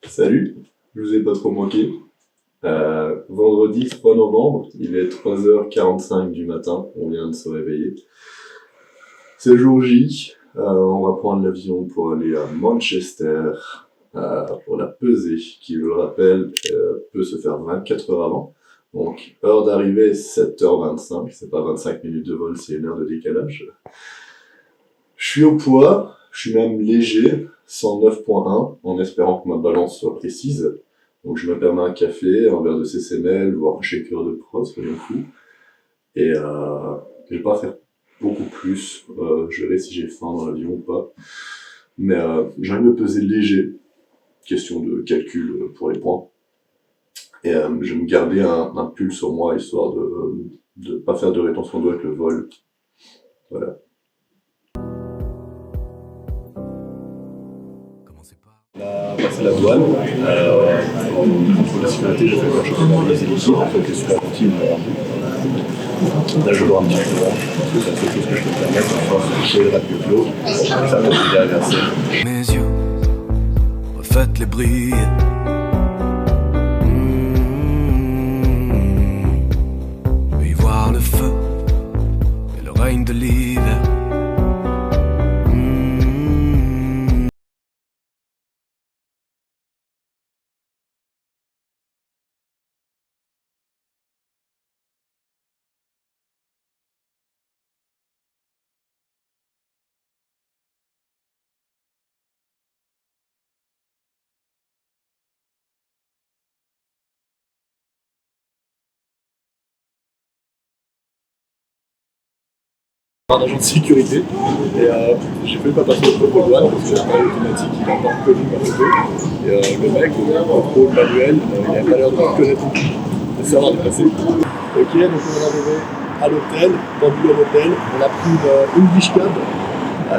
Salut, je vous ai pas trop manqué. Vendredi 3 novembre, il est 3h45 du matin, on vient de se réveiller. C'est jour J, on va prendre l'avion pour aller à Manchester pour la pesée, qui, je le rappelle, peut se faire 24 heures avant. Donc, heure d'arrivée 7h25, c'est pas 25 minutes de vol, c'est une heure de décalage. Je suis au poids, je suis même léger, 109.1, en espérant que ma balance soit précise. Donc je me permets un café, un verre de CCML, voire un shaker de prod, soyons fous. Et je vais pas faire beaucoup plus, je verrai si j'ai faim dans l'avion ou pas. Mais j'arrive me peser léger, question de calcul pour les points. Et je vais me garder un pull sur moi, histoire de pas faire de rétention d'eau avec le vol. Voilà. On a passé la douane, contre la sécurité, j'ai fait quand je suis dans les élites, en fait, les super routines. Là, je dors un petit peu devant, parce que ça fait tout ce que je peux me permettre, enfin, c'est le radio de l'eau, ça va m'aider à verser. Mes yeux, refaites-les briller. Puis voir le feu et le règne de l'hiver. Un agent de sécurité et j'ai fait pas passer le contrôle douane parce que l'appareil automatique il a pas reconnu ma photo et le mec au contrôle manuel il a pas l'air de me connaître de savoir dépasser. Ok, donc on est arrivé à l'hôtel, pendule à l'hôtel, on a pris une English Cab.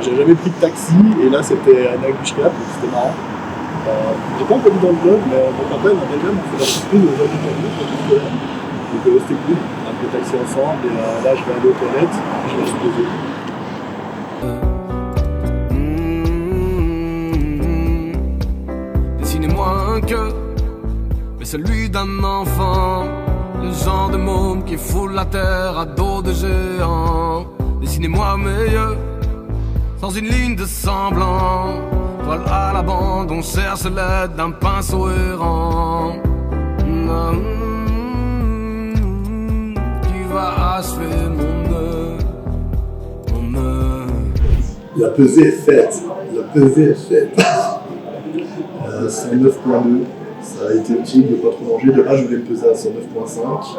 J'ai jamais pris de taxi et là c'était un English Cab, donc c'était marrant. J'ai pas encore vu dans le vlog mais mon papa m'a déjà fait la surprise aux amis de quand j'étais là. Donc c'était cool, on a pris le taxi ensemble et là je vais aller aux toilettes, je vais se poser. Dessinez-moi un cœur, mais celui d'un enfant, le genre de môme qui foule la terre à dos de géant. Dessinez-moi meilleur, sans une ligne de semblant, voile à l'abandon, on cherche l'aide d'un pinceau errant. Qui va achever mon nœud, mon nœud. La pesée est faite, la pesée est faite. 109.2, ça a été utile de ne pas trop manger. De là, je voulais me peser à 109.5.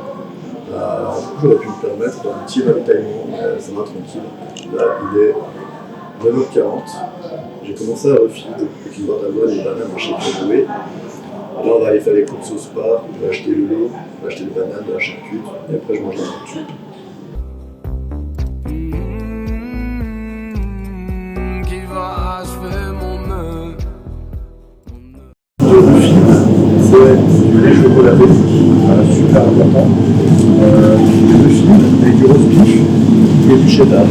J'aurais pu me permettre un petit ravitaillement, mais ça va tranquille. Là, il est 9h40. J'ai commencé à refeed avec une boîte à bois, des bananes, un shake joué. Là, on va aller faire les courses au spa, on va acheter le lot, on va acheter des bananes, de la charcuterie, et après, je mange la nourriture. Qui va achever mon nœud. Le feed, c'est du lait chocolaté, super important. Du feed avec du roast beef et du cheddar.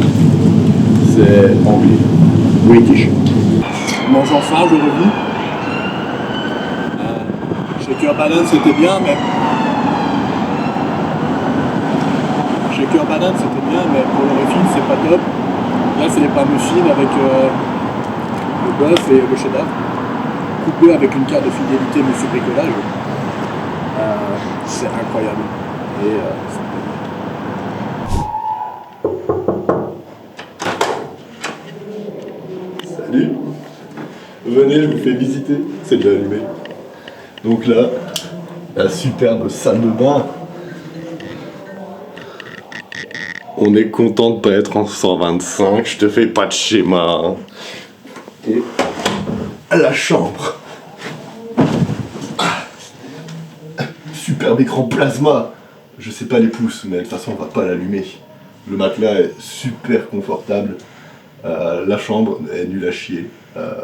C'est anglais, British. Mange enfin, je revis. Shaker banane c'était bien, mais shaker banane c'était bien, mais pour le refill c'est pas top. Là c'est les pains muffins avec le bœuf et le cheddar, coupé avec une carte de fidélité Monsieur Bricolage. C'est incroyable. Et salut. Venez, je vous fais visiter. C'est déjà allumé. Donc là, la superbe salle de bain. On est content de pas être en 125, je te fais pas de schéma. Hein. Et la chambre. Superbe écran plasma. Je sais pas les pouces, mais de toute façon on va pas l'allumer. Le matelas est super confortable. La chambre est nulle à chier.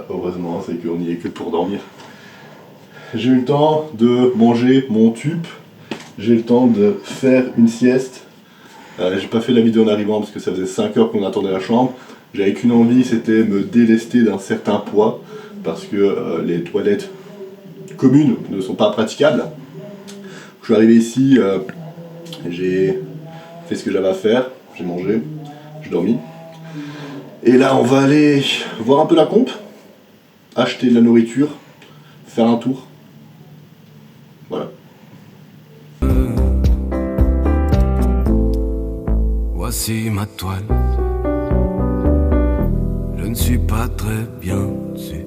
Heureusement, c'est qu'on y est que pour dormir. j'ai eu le temps de manger mon tube, j'ai eu le temps de faire une sieste. J'ai pas fait la vidéo en arrivant parce que ça faisait 5 heures qu'on attendait la chambre. J'avais qu'une envie, c'était me délester d'un certain poids parce que les toilettes communes ne sont pas praticables. Je suis arrivé ici, j'ai fait ce que j'avais à faire, j'ai mangé, j'ai dormi. Et là on va aller voir un peu la comp, acheter de la nourriture, faire un tour. Voilà. Voici ma toile. Je ne suis pas très bien dessus.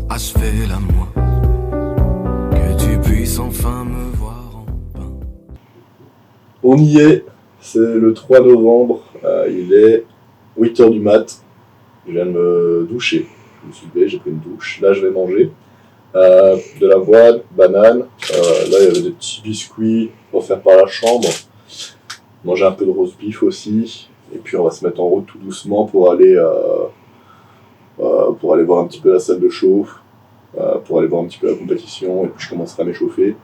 Achevez-la moi, que tu puisses enfin me voir en pain. On y est, c'est le 3 novembre, il est 8h du mat. Je viens de me doucher, je me suis levé, j'ai pris une douche. Là je vais manger de l'avoine, banane. Là il y avait des petits biscuits offerts par la chambre. Manger un peu de roast beef aussi. Et puis on va se mettre en route tout doucement pour aller voir un petit peu la salle de chauffe, pour aller voir un petit peu la compétition. Et puis je commencerai à m'échauffer.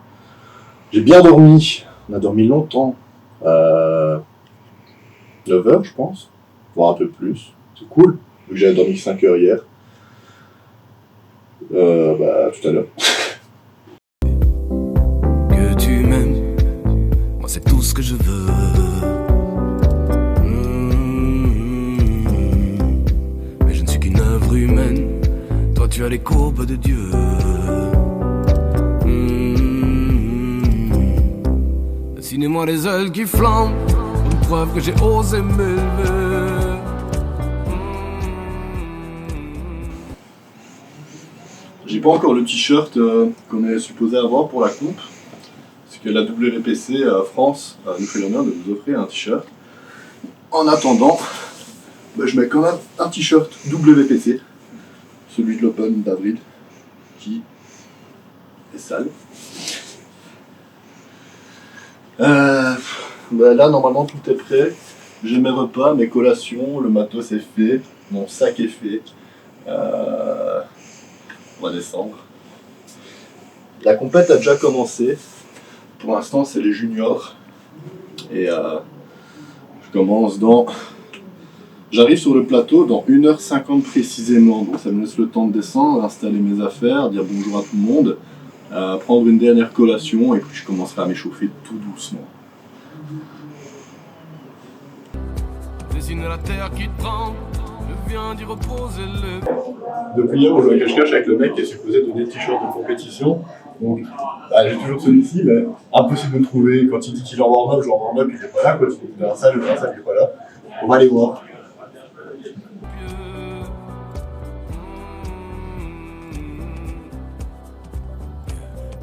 J'ai bien dormi, on a dormi longtemps. 9 heures je pense, voire un peu plus. C'est cool, vu que j'avais dormi 5 heures hier. Tout à l'heure. Que tu m'aimes, moi c'est tout ce que je veux. Mais je ne suis qu'une œuvre humaine, toi tu as les courbes de Dieu. Dessinez-moi les ailes qui flambent, une preuve que j'ai osé m'élever. J'ai pas encore le t-shirt qu'on est supposé avoir pour la comp, parce que la WPC France nous fait l'honneur de nous offrir un t-shirt. En attendant, je mets quand même un t-shirt WPC, celui de l'Open d'avril, qui est sale. Là normalement tout est prêt, j'ai mes repas, mes collations, le matos est fait, mon sac est fait. On va descendre. La compète a déjà commencé. Pour l'instant, c'est les juniors. Et je commence dans... J'arrive sur le plateau dans 1h50 précisément. Donc ça me laisse le temps de descendre, installer mes affaires, dire bonjour à tout le monde, prendre une dernière collation et puis je commencerai à m'échauffer tout doucement. Dessine la terre qui te prend, je viens d'y reposer le... Depuis hier, on joue à cache-cache avec le mec qui est supposé donner le t-shirt de compétition. Donc, j'ai toujours celui-ci, mais impossible de trouver. Quand il dit qu'il est en warm-up, je en warm-up, il n'est pas là. Quand il est dans la salle, il n'est pas là. On va aller voir.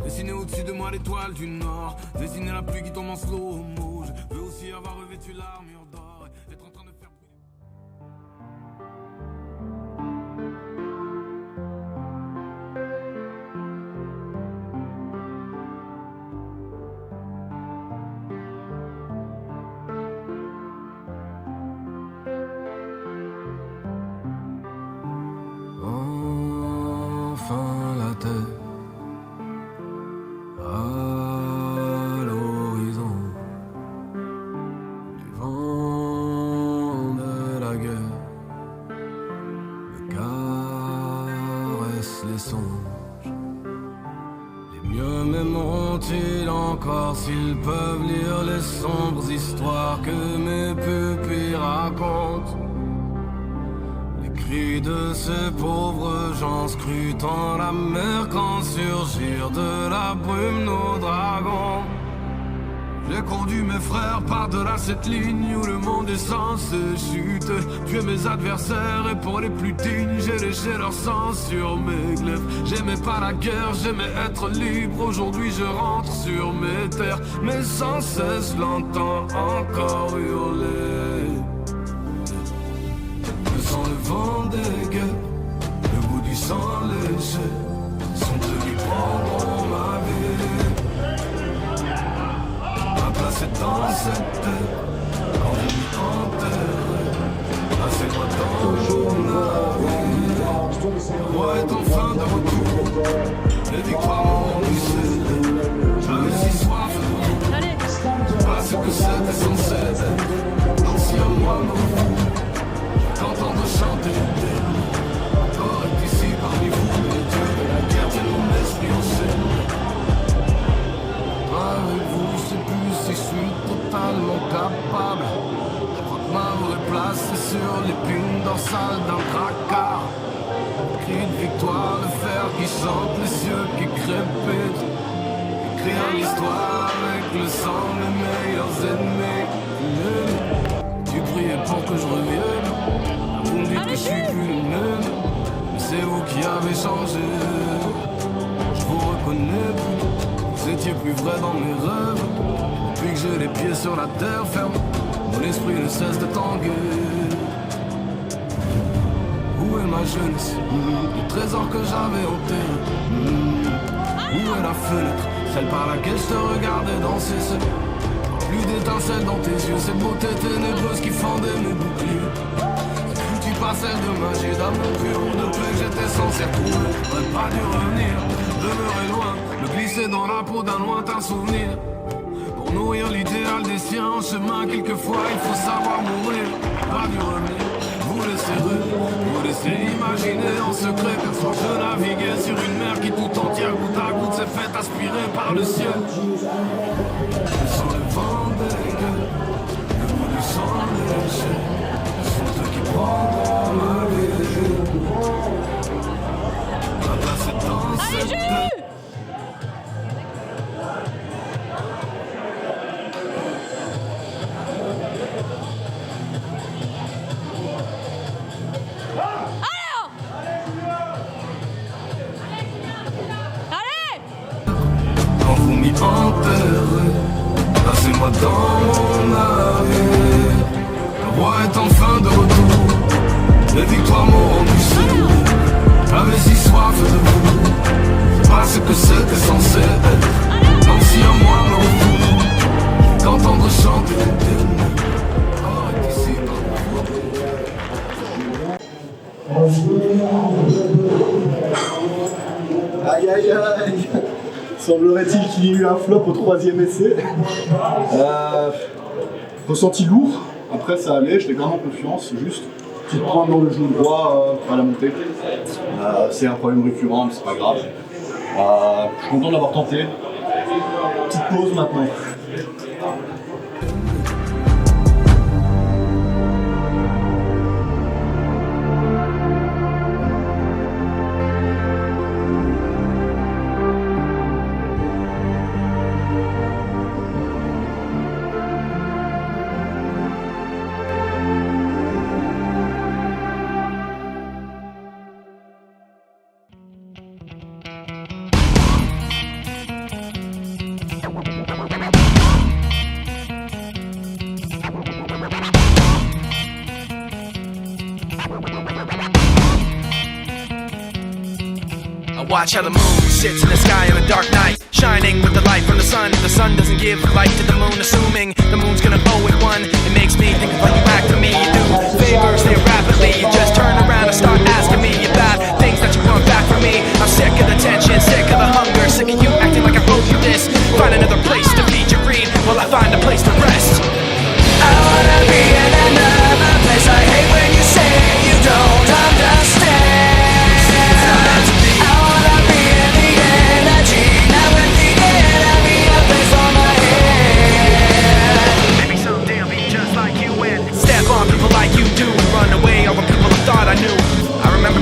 Dessiner au-dessus de moi l'étoile du Nord, dessiner la pluie qui tombe en slow-mo. Je veux aussi avoir revêtu l'armure d'or, être en train de faire enfin la tête à l'horizon du vent de la guerre me caresse les songes. Les mieux m'aimeront-ils encore s'ils peuvent lire les sombres histoires que mes pupilles racontent? Cris de ces pauvres gens scrutant la mer quand surgir de la brume nos dragons. J'ai conduit mes frères par-delà cette ligne où le monde est censé chuter. Tuer mes adversaires et pour les plus dignes j'ai léché leur sang sur mes glaives. J'aimais pas la guerre, j'aimais être libre. Aujourd'hui je rentre sur mes terres, mais sans cesse l'entends encore hurler. Le vent des gueules, le goût du sang léger, sont eux qui prendront ma vie. Ma place est dans cette terre, quand je m'y enterre. Placez-moi dans mon avis. Le roi est enfin de retour. qui chantent, les cieux qui crépitent. Écrire l'histoire avec le sang de mes meilleurs ennemis. Tu priais pour que je revienne. Vous me dites que je suis plus le même. Mais c'est vous qui avez changé. Je vous reconnais plus. Vous étiez plus vrai dans mes rêves. Depuis que j'ai les pieds sur la terre ferme, mon esprit ne cesse de tanguer. Où est ma jeunesse? Le trésor que j'avais enterré. Où est la fenêtre? Celle par laquelle je te regardais danser seul. Plus d'étincelles dans tes yeux, cette beauté ténébreuse qui fendait mes boucliers. Plus tu passais de magie, d'amour pur ou de paix que j'étais censé trouver. J'aurais pas dû revenir, demeurer loin, me glisser dans la peau d'un lointain souvenir. Pour nourrir l'idéal des siens en chemin, quelquefois il faut savoir mourir. Pas dû revenir, vous laissez rêver, vous laissez imaginer en secret qu'un soir je naviguais sur une mer qui tout entière, goutte à goutte, s'est fait aspirer par le ciel. Sur le vent des gueules, le bout du sang léger, sont ceux qui prendront ma vie. Ma place est dans cette tête. Quand vous m'y enterrez, placez-moi dans mon navire. Le roi est enfin de retour, les victoires m'ont rendu sourd. J'avais si soif de vous, c'est pas ce que c'était censé être. Comme si un moi me retourne, d'entendre chanter l'éternel. Arrête ici par Aïe aïe aïe. Semblerait-il qu'il y ait eu un flop au 3e essai. Ressenti lourd, après ça allait, j'étais vraiment en confiance, juste petite pointe dans le genou droit à la montée. C'est un problème récurrent, mais c'est pas grave. Je suis content de l'avoir tenté. Petite pause maintenant. Watch how the moon sits in the sky on a dark night, shining with the light from the sun. The sun doesn't give light to the moon, assuming the moon's gonna owe it one. It makes me think of how you act to me. You do favors there rapidly. You just turn around and start asking me about things that you want back from me. I'm sick of the tension, sick of the hunger, sick of you acting like I wrote you this. Find another place to feed your greed while I find a place to rest. I wanna be in another place. I hate when you say you don't understand. Like you do, run away all the people I thought I knew. I remember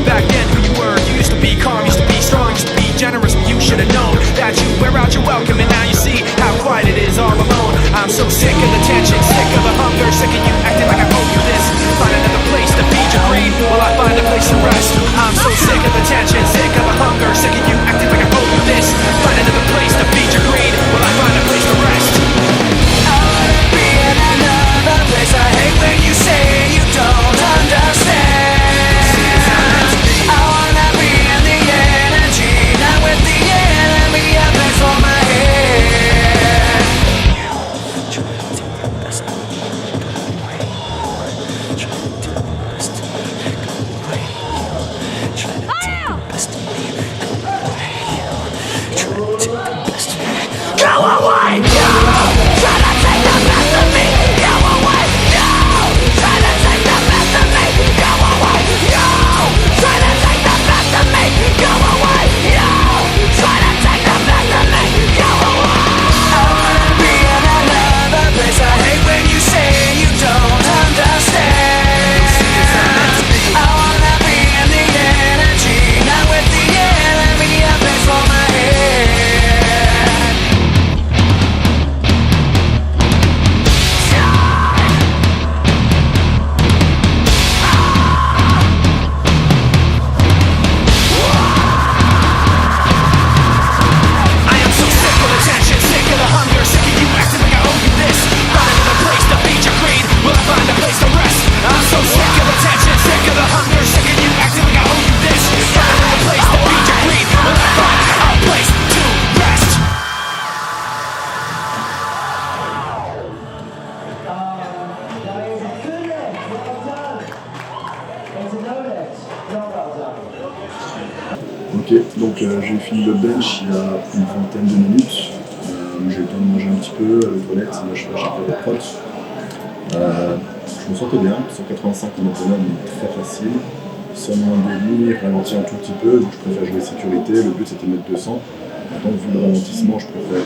Ok, donc j'ai fini le bench il y a une vingtaine de minutes. J'ai eu le temps de manger un petit peu, aux toilettes, là je fais des protes. Je me sentais bien, 185 km très facile. Seulement un demi, ralenti un tout petit peu, donc je préfère jouer sécurité. Le but c'était de mettre 200. Maintenant, vu le ralentissement, je préfère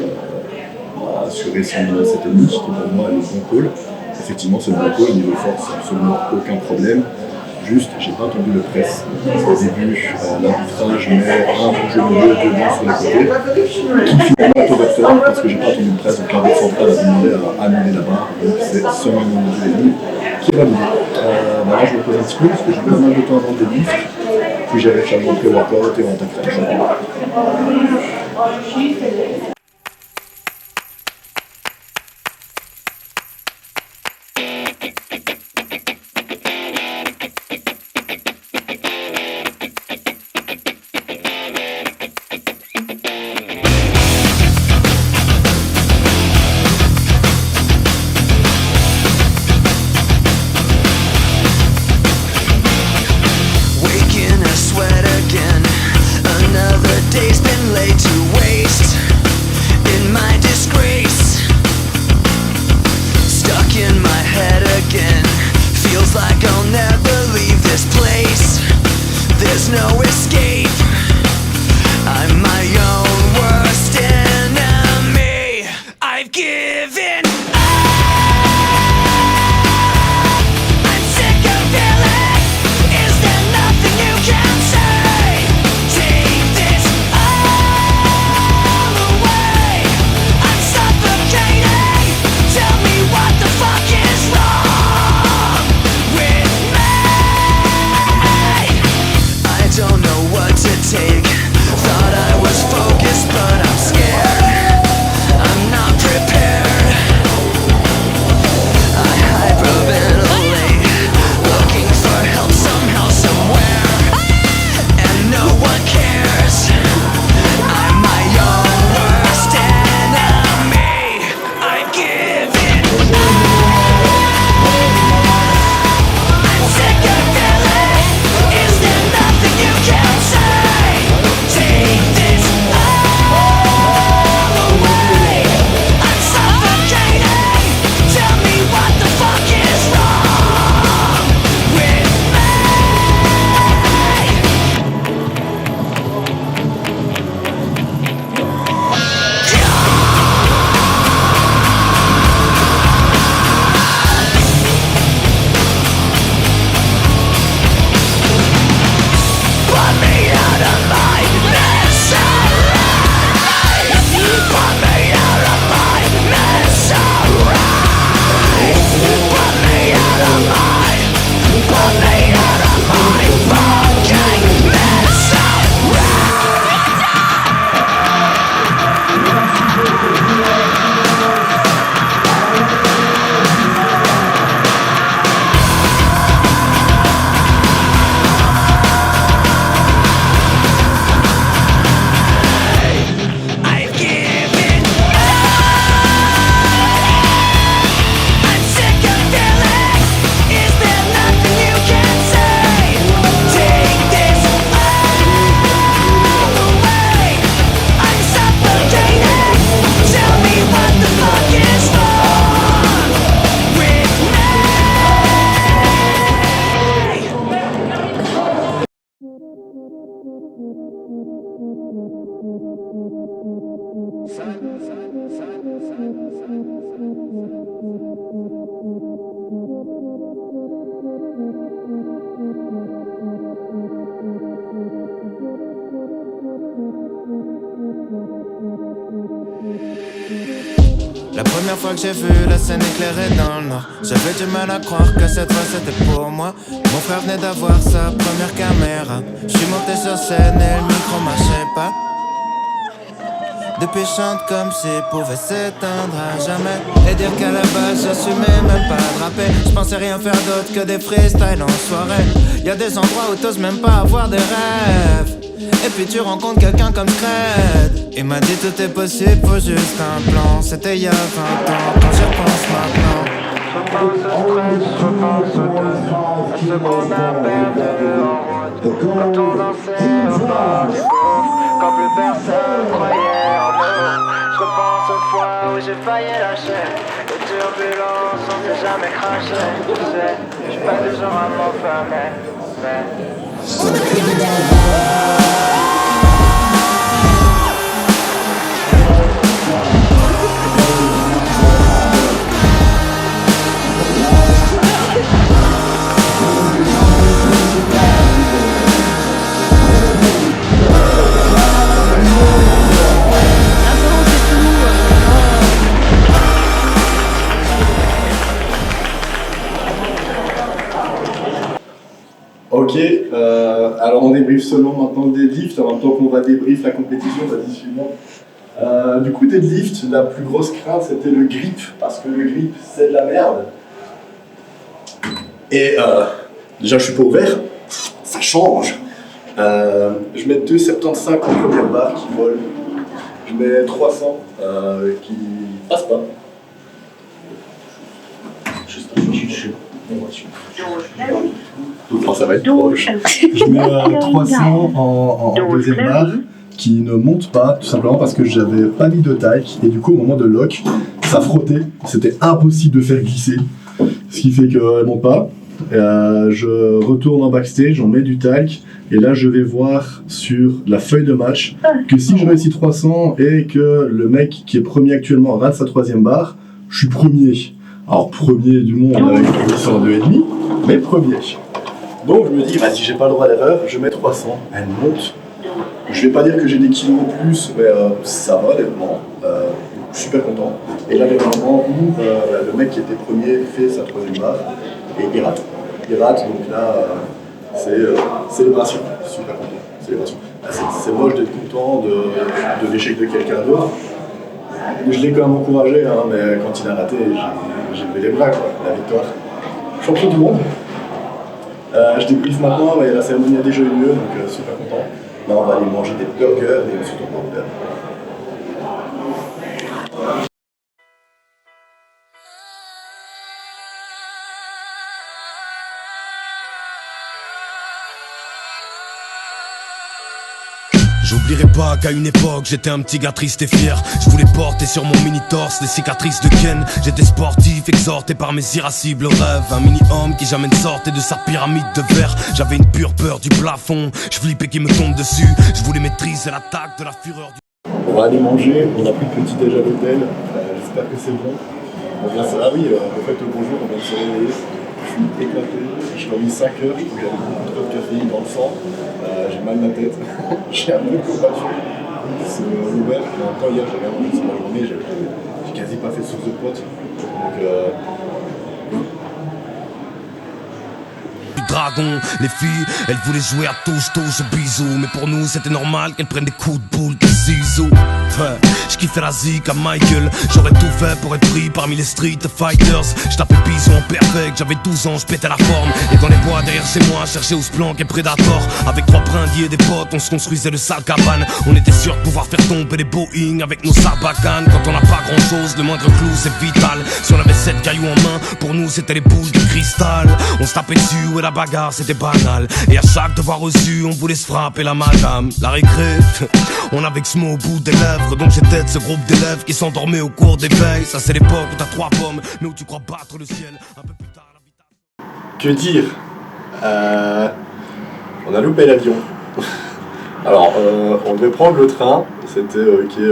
assurer 107,5 qui pour moi est le bon call. Effectivement, c'est le bon call, niveau force, absolument aucun problème. Juste, j'ai pas entendu le press. Au début, l'arbitrage met un jeu milieu, deux bancs sur les côtés, qui finalement est aurait parce que j'ai pas entendu le press, donc l'arbitre central a demandé à annuler la barre, donc c'est seulement mon milieu qui est validé. Là, je me pose un petit peu parce que j'ai pas mal de temps avant le délift, puis j'avais chargé mon pré-workout et en attaque. La première fois que j'ai vu la scène éclairée dans le noir, j'avais du mal à croire que cette fois c'était pour moi. Mon frère venait d'avoir sa première caméra. J'suis monté sur scène et le micro marchait pas. Depuis je chante comme s'il pouvait s'éteindre à jamais. Et dire qu'à la base j'assumais même pas de rapper. J'pensais rien faire d'autre que des freestyles en soirée. Y'a des endroits où t'oses même pas avoir des rêves. Et puis tu rencontres quelqu'un comme Scred. Il m'a dit tout est possible, faut juste un plan. C'était il y a 20 ans, quand j'y repense maintenant. Je pense au stress, je pense au temps, à ce qu'on a perdu en route. Quand on dansait au bar. jamais craché, tu sais. J'suis pas du genre à m'enfermer, Ok, alors on débrief seulement maintenant le deadlift, en même temps qu'on va débrief la compétition, vas-y suivant. Du coup deadlift, la plus grosse crainte c'était le grip, parce que le grip c'est de la merde. Et déjà je suis pas ouvert, ça change. Je mets 2,75 en première barre qui vole, je mets 300 qui passe pas. Juste un peu. Donc ça va être proche. Je mets 300 en deuxième barre qui ne monte pas, tout simplement parce que j'avais pas mis de talc et du coup au moment de lock, ça frottait, c'était impossible de faire glisser, ce qui fait qu'elle monte pas. Je retourne en backstage, on met du talc et là je vais voir sur la feuille de match que si je réussis 300 et que le mec qui est premier actuellement rate sa troisième barre, je suis premier. Alors premier du monde avec 802,5, mais premier. Donc je me dis, vas-y, j'ai pas le droit à l'erreur, je mets 300, elle monte. Je vais pas dire que j'ai des kilos en plus, mais ça va, honnêtement. Je suis super content. Et là, il y a un moment où le mec qui était premier fait sa troisième barre et il rate. Il rate, donc là, célébration. Super content, célébration. C'est moche d'être content de l'échec de quelqu'un d'autre. Je l'ai quand même encouragé, hein, mais quand il a raté, j'ai levé les bras, quoi. La victoire. Champion du monde. Je débriefe maintenant, mais la cérémonie a déjà eu lieu, donc super content. Là, on va aller manger des burgers et ensuite on va en faire. J'oublierai pas qu'à une époque j'étais un petit gars triste et fier. Je voulais porter sur mon mini-torse les cicatrices de Ken. J'étais sportif, exhorté par mes irascibles rêves. Un mini-homme qui jamais ne sortait de sa pyramide de verre. J'avais une pure peur du plafond, je flippais qu'il me tombe dessus. Je voulais maîtriser l'attaque de la fureur du... On va aller manger, on a pris le petit déj à l'hôtel. J'espère que c'est bon. On vient ah oui, en fait bonjour, on vient de se réveiller. Je suis éclaté, je dormi 5 heures, j'avais beaucoup trop de caféine dans le sang, j'ai mal à la tête, j'ai un peu de courbature, c'est l'ouvert, et en même temps hier j'avais mangé sur la journée, j'ai quasi pas fait de sauce de pote, donc dragon, les filles, elles voulaient jouer à touche bisous. Mais pour nous c'était normal qu'elles prennent des coups de boule de ciseaux. Je kiffais la zik à Michael. J'aurais tout fait pour être pris parmi les street fighters. Je tapais bison en perfect, j'avais 12 ans, je pétais la forme. Et dans les bois derrière chez moi, cherchais où se planquait Predator. Avec 3 brindilles et des potes, on se construisait le sale cabane. On était sûr de pouvoir faire tomber les Boeing avec nos sarbacanes. Quand on n'a pas grand chose, le moindre clou c'est vital. Si on avait 7 cailloux en main, pour nous c'était les boules de cristal. On se tapait dessus et la bagarre c'était banal. Et à chaque devoir reçu, on voulait se frapper l'amalgame. La récré, on avait que ce mot au bout des lèvres. Donc j'étais de ce groupe d'élèves qui s'endormaient au cours des veilles. Ça c'est l'époque où t'as 3 pommes, mais où tu crois battre le ciel. Un peu plus tard, que dire, on a loupé l'avion. Alors, on devait prendre le train, c'était quai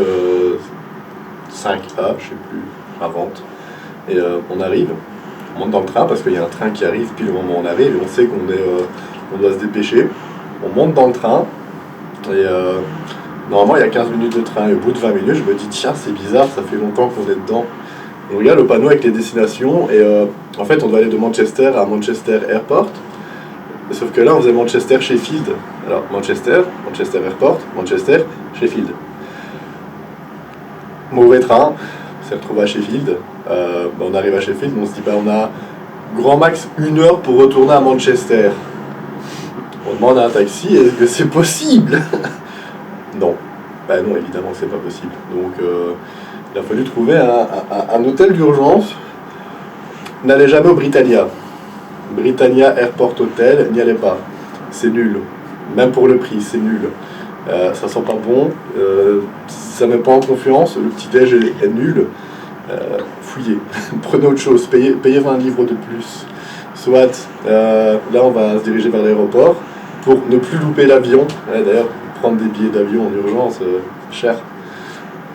5A, je sais plus, à Vente. Et on arrive, on monte dans le train parce qu'il y a un train qui arrive pile au moment où on arrive et on sait qu'on doit se dépêcher. On monte dans le train et normalement il y a 15 minutes de train et au bout de 20 minutes je me dis tiens c'est bizarre, ça fait longtemps qu'on est dedans. On regarde le panneau avec les destinations et en fait on doit aller de Manchester à Manchester Airport. Sauf que là on faisait Manchester Sheffield. Alors Manchester Airport, Manchester Sheffield. Mauvais train, on s'est retrouvé à Sheffield. On arrive à Sheffield, on se dit on a grand max 1 heure pour retourner à Manchester. On demande à un taxi, est-ce que c'est possible? Non. Non, évidemment c'est pas possible. Donc il a fallu trouver un hôtel d'urgence. N'allez jamais au Britannia. Britannia Airport Hotel, n'y allez pas. C'est nul. Même pour le prix, c'est nul. Ça sent pas bon. Ça met pas en confiance. Le petit déj est nul. fouillez, prenez autre chose, payez 20 livres de plus. Soit, là on va se diriger vers l'aéroport pour ne plus louper l'avion. D'ailleurs, prendre des billets d'avion en urgence, cher,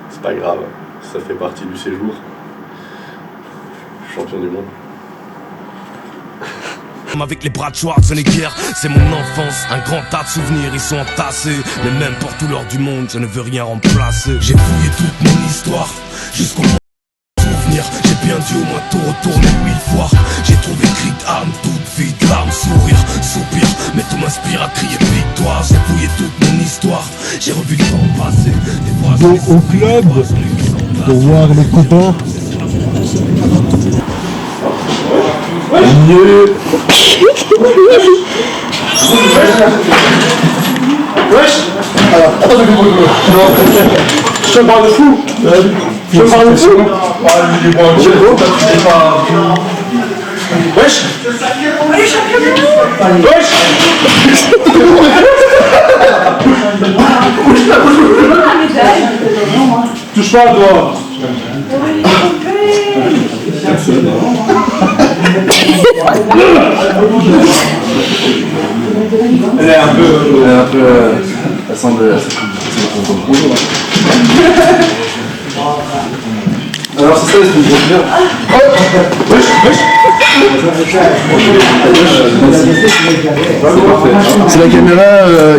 c'est pas grave, ça fait partie du séjour. Champion du monde. Avec les bras de Schwarzenegger, c'est mon enfance, un grand tas de souvenirs, ils sont entassés. Mais même pour tout l'or du monde, je ne veux rien remplacer. J'ai fouillé toute mon histoire, jusqu'au souvenir. J'ai bien dû au moins tout retourner 1000 fois. J'ai trouvé cris d'armes, toute vie, larmes, sourires, soupirs. Mais tout m'inspire à crier victoire. J'ai fouillé toute mon histoire, j'ai revu le temps passé. Des fois, Bon, au club, pour voir les copains. Mieux. Wesh. Alors, attends, je te parle de fou. Je te parle de fou. Wesh. Wesh. Touche pas à toi. Elle est un peu. Elle semble. Alors c'est ça, c'est une grosse merde. C'est la caméra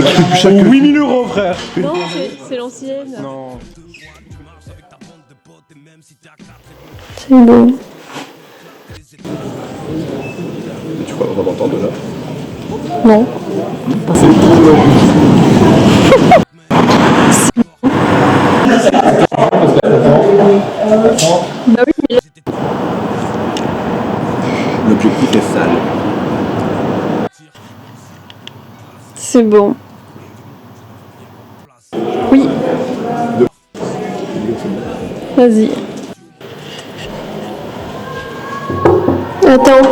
qui coûte plus cher que 8000 € frère. Non, c'est l'ancienne. Non. C'est beau. Tu crois qu'on va m'entendre là? Non. Bah oui, mais L'objectif est sale. c'est bon. Oui. Vas-y. Attends.